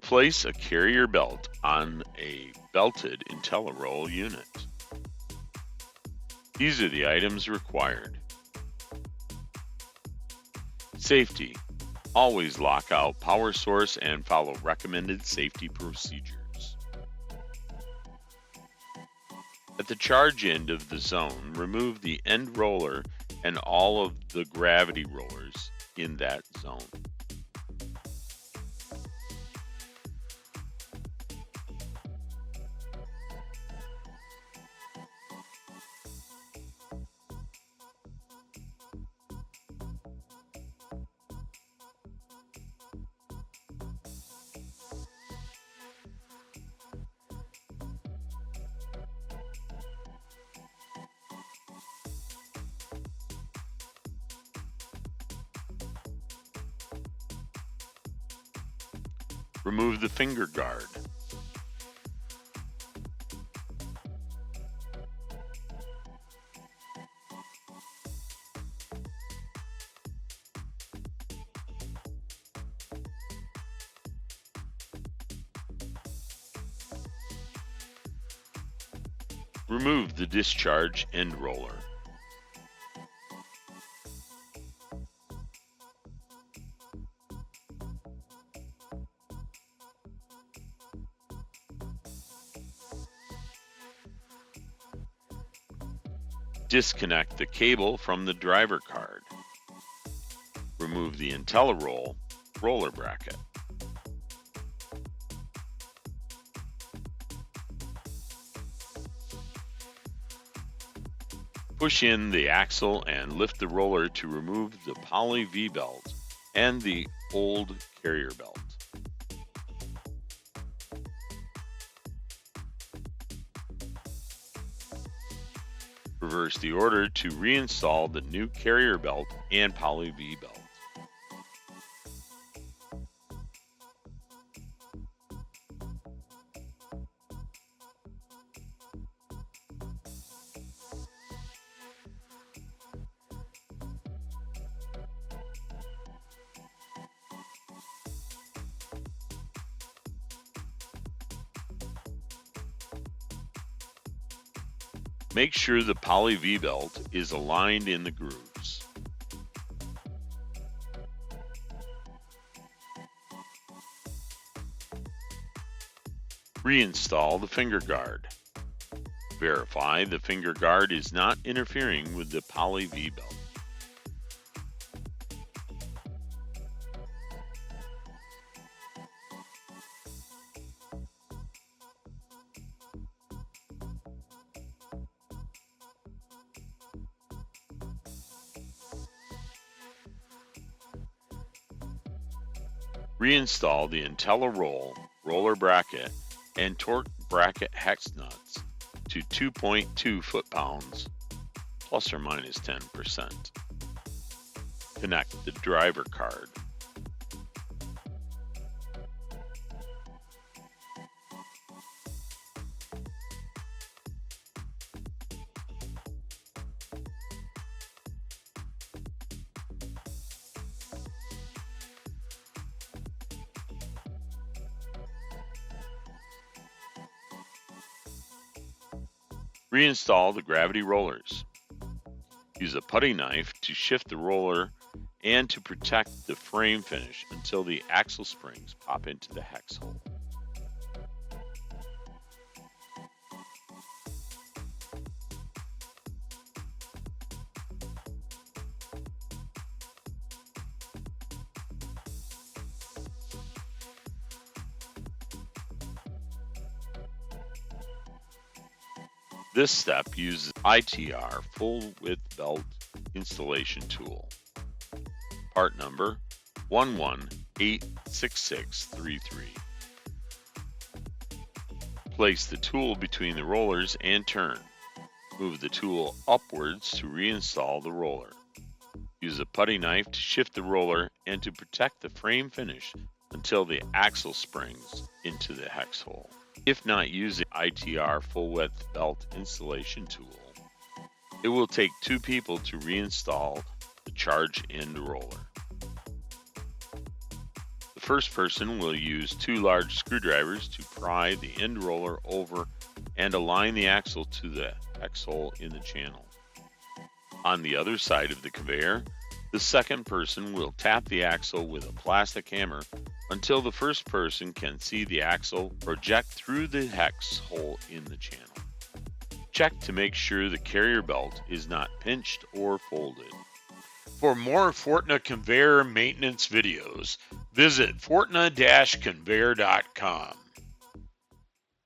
Place a carrier belt on a belted IntelliROL unit. These are the items required. Safety. Always lock out power source and follow recommended safety procedures. At the charge end of the zone, remove the end roller and all of the gravity rollers in that zone. Remove the finger guard. Remove the discharge end roller. Disconnect the cable from the driver card. Remove the IntelliROL roller bracket. Push in the axle and lift the roller to remove the poly V-belt and the old carrier belt. Reverse the order to reinstall the new carrier belt and poly V-belt. Make sure the poly V-belt is aligned in the grooves. Reinstall the finger guard. Verify the finger guard is not interfering with the poly V-belt. Reinstall the IntelliROL roller bracket and torque bracket hex nuts to 2.2 foot-pounds, plus or minus 10%. Connect the driver card. Reinstall the gravity rollers. Use a putty knife to shift the roller and to protect the frame finish until the axle springs pop into the hex hole. This step uses ITR full width belt installation tool. Part number 11-86633. Place the tool between the rollers and turn. Move the tool upwards to reinstall the roller. Use a putty knife to shift the roller and to protect the frame finish until the axle springs into the hex hole. If not using ITR full width belt installation tool, it will take 2 people to reinstall the charge end roller. The first person will use 2 large screwdrivers to pry the end roller over and align the axle to the hex hole in the channel. On the other side of the conveyor, the second person will tap the axle with a plastic hammer until the first person can see the axle project through the hex hole in the channel. Check to make sure the carrier belt is not pinched or folded. For more FORTNA conveyor maintenance videos, visit FORTNA-conveyor.com.